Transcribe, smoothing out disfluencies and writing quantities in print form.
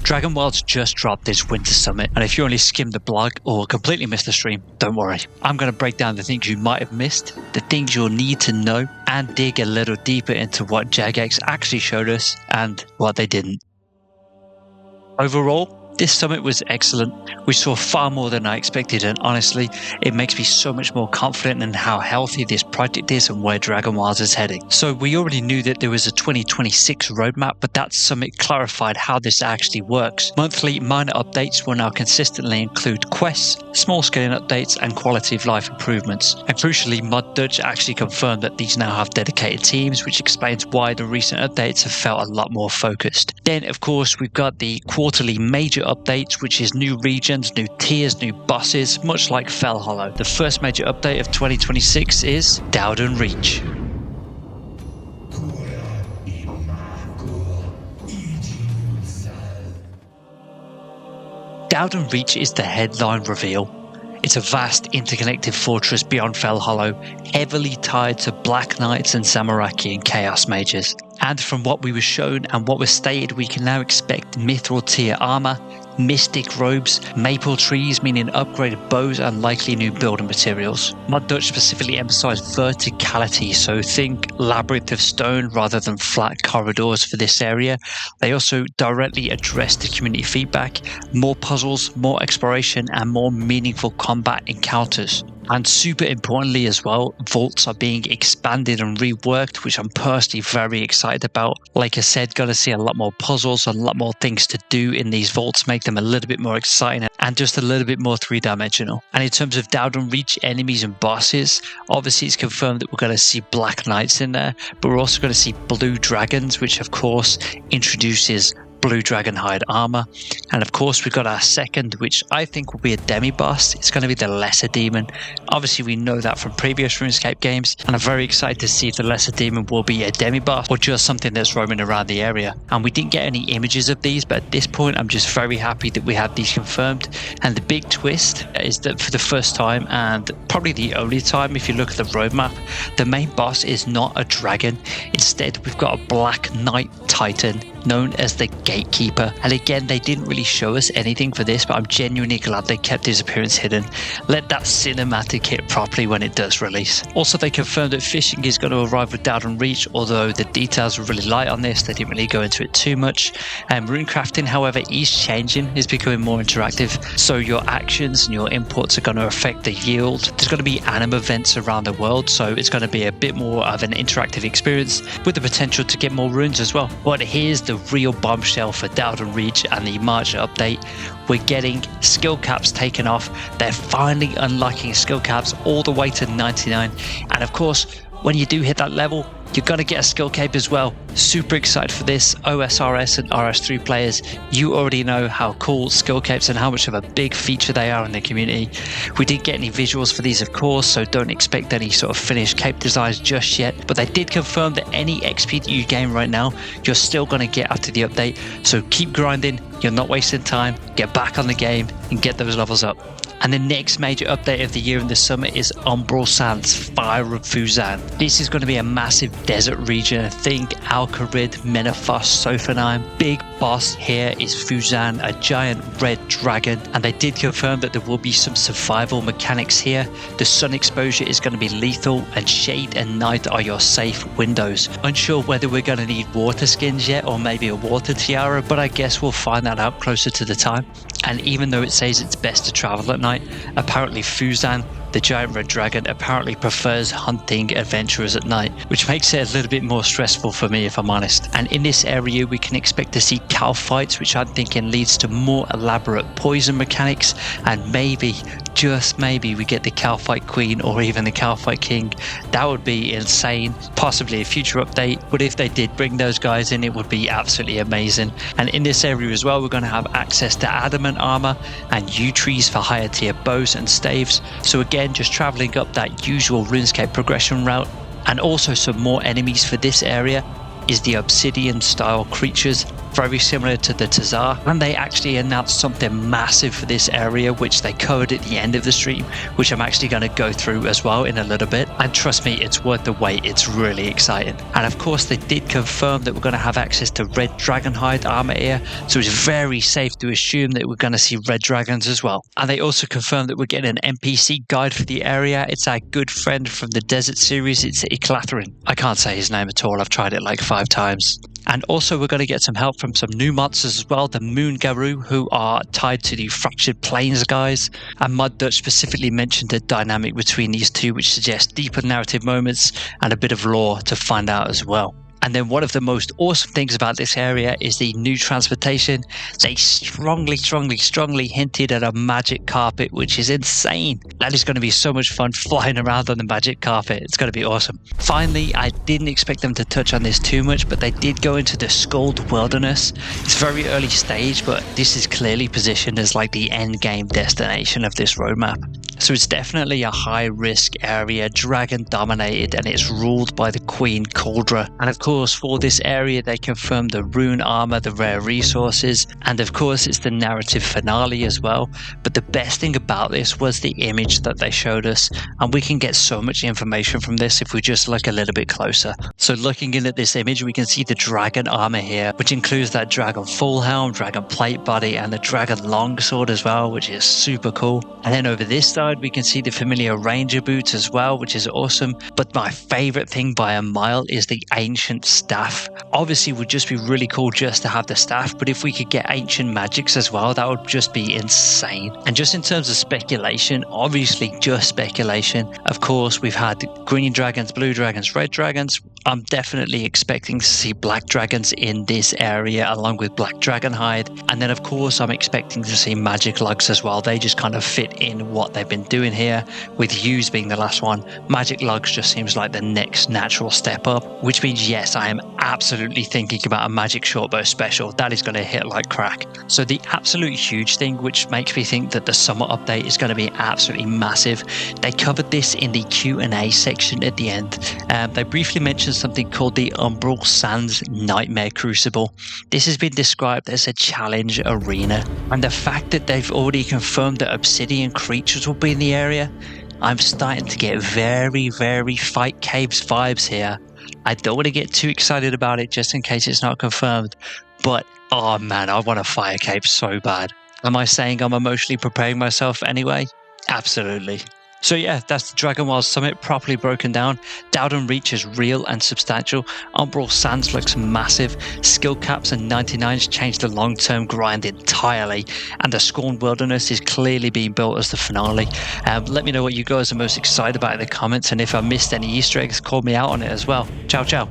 Dragonwilds just dropped this Winter Summit, and if you only skimmed the blog or completely missed the stream, don't worry. I'm going to break down the things you might have missed, the things you'll need to know, and dig a little deeper into what Jagex actually showed us and what they didn't. Overall, this summit was excellent. We saw far more than I expected, and honestly, it makes me so much more confident in how healthy this project is and where Dragonwilds is heading. So we already knew that there was a 2026 roadmap, but that summit clarified how this actually works. Monthly minor updates will now consistently include quests, small scaling updates, and quality of life improvements. And crucially, Mod Dutch actually confirmed that these now have dedicated teams, which explains why the recent updates have felt a lot more focused. Then, of course, we've got the quarterly major updates, which is new regions, new tiers, new bosses, much like Fell Hollow. The first major update of 2026 is Dowdun Reach. Dowdun Reach is the headline reveal. It's a vast interconnected fortress beyond Fell Hollow, heavily tied to Black Knights and Zamorakian and Chaos Mages. And from what we were shown and what was stated, we can now expect Mithril tier armour, mystic robes, maple trees meaning upgraded bows and likely new building materials. Mod Dutch specifically emphasised verticality, so think labyrinth of stone rather than flat corridors for this area. They also directly addressed the community feedback, more puzzles, more exploration and more meaningful combat encounters. And super importantly as well, vaults are being expanded and reworked, which I'm personally very excited about. Like I said, gonna see a lot more puzzles, a lot more things to do in these vaults, make them a little bit more exciting and just a little bit more three-dimensional. And in terms of Dowdun Reach enemies and bosses, obviously it's confirmed that we're going to see Black Knights in there, but we're also going to see blue dragons, which of course introduces blue dragon hide armor. And of course we've got our second, which I think will be a demi-boss. It's going to be the lesser demon. Obviously we know that from previous RuneScape games, and I'm very excited to see if the lesser demon will be a demi-boss or just something that's roaming around the area. And we didn't get any images of these, but at this point I'm just very happy that we have these confirmed. And the big twist is that for the first time, and probably the only time if you look at the roadmap, the main boss is not a dragon. Instead we've got a Black Knight Titan known as the Gatekeeper. And again, they didn't really show us anything for this, but I'm genuinely glad they kept his appearance hidden. Let that cinematic hit properly when it does release. Also, they confirmed that fishing is going to arrive with Dowdun Reach, although the details were really light on this. They didn't really go into it too much. Runecrafting, however, is changing, is becoming more interactive. So your actions and your inputs are going to affect the yield. There's going to be anim events around the world, so it's going to be a bit more of an interactive experience with the potential to get more runes as well. But here's the real bombshell for Dowdun Reach and the March update. We're getting skill caps taken off. They're finally unlocking skill caps all the way to 99. And of course, when you do hit that level, you're going to get a skill cape as well. Super excited for this. OSRS and RS3 players, you already know how cool skill capes and how much of a big feature they are in the community. We didn't get any visuals for these, of course, so don't expect any sort of finished cape designs just yet. But they did confirm that any XP that you gain right now, you're still going to get after the update. So keep grinding. You're not wasting time. Get back on the game and get those levels up. And the next major update of the year in the summit is Umbral Sands, Fire of Fuzan. This is going to be a massive desert region. Think Alcarid, Menethos, Sophanheim. Big boss here is Fuzan, a giant red dragon. And they did confirm that there will be some survival mechanics here. The sun exposure is going to be lethal, and shade and night are your safe windows. Unsure whether we're going to need water skins yet, or maybe a water tiara, but I guess we'll find that out closer to the time. And even though it says it's best to travel at night, apparently Fuzan, the giant red dragon, apparently prefers hunting adventurers at night, which makes it a little bit more stressful for me, if I'm honest. And in this area we can expect to see cow fights, which I'm thinking leads to more elaborate poison mechanics, and maybe, just maybe, we get the cow fight queen or even the cow fight king. That would be insane. Possibly a future update, but if they did bring those guys in, it would be absolutely amazing. And in this area as well, we're going to have access to adamant armor and yew trees for higher tier bows and staves. So again, just traveling up that usual RuneScape progression route. And also some more enemies for this area is the obsidian style creatures very similar to the tease, and they actually announced something massive for this area, which they covered at the end of the stream, which I'm actually going to go through as well in a little bit. And trust me, it's worth the wait. It's really exciting. And of course, they did confirm that we're going to have access to red dragon hide armor here, so it's very safe to assume that we're going to see red dragons as well. And they also confirmed that we're getting an NPC guide for the area. It's our good friend from the Desert series. It's Eclathrin. I can't say his name at all. I've tried it like 5 times. And also we're going to get some help from some new monsters as well, the Moon Garou, who are tied to the Fractured Plains guys. And Mud Dutch specifically mentioned the dynamic between these two, which suggests deeper narrative moments and a bit of lore to find out as well. And then one of the most awesome things about this area is the new transportation. They strongly hinted at a magic carpet, which is insane. That is going to be so much fun flying around on the magic carpet. It's going to be awesome. Finally, I didn't expect them to touch on this too much, but they did go into the Scorned Wilderness. It's very early stage, but this is clearly positioned as like the end game destination of this roadmap. So it's definitely a high risk area, dragon dominated, and it's ruled by the Queen Kuldra. And of course, for this area, they confirmed the rune armor, the rare resources, and of course, it's the narrative finale as well. But the best thing about this was the image that they showed us, and we can get so much information from this if we just look a little bit closer. So looking in at this image, we can see the dragon armor here, which includes that dragon full helm, dragon plate body, and the dragon longsword as well, which is super cool. And then over this side, we can see the familiar ranger boots as well, which is awesome. But my favorite thing by a mile is the ancient staff. Obviously, it would just be really cool just to have the staff, but if we could get ancient magics as well, that would just be insane. And just in terms of speculation, obviously just speculation. Of course, we've had green dragons, blue dragons, red dragons. I'm definitely expecting to see black dragons in this area along with black dragon hide. And then of course, I'm expecting to see magic lugs as well. They just kind of fit in what they've been doing here, with Hughes being the last one. Magic lugs just seems like the next natural step up, which means yes, I am absolutely thinking about a magic shortbow special. That is going to hit like crack. So the absolute huge thing, which makes me think that the summer update is going to be absolutely massive. They covered this in the Q&A section at the end. They briefly mentioned something called the Umbral Sands Nightmare Crucible. This has been described as a challenge arena, and the fact that they've already confirmed that obsidian creatures will be in the area, I'm starting to get very Fight Caves vibes here. I don't want to get too excited about it just in case it's not confirmed, but oh man, I want a fire cave so bad. Am I saying I'm emotionally preparing myself anyway? Absolutely. So yeah, that's the Dragonwilds Summit properly broken down. Dowdun Reach is real and substantial. Umbral Sands looks massive. Skill caps and 99s change the long-term grind entirely. And the Scorned Wilderness is clearly being built as the finale. Let me know what you guys are most excited about in the comments. And if I missed any Easter eggs, call me out on it as well. Ciao, ciao.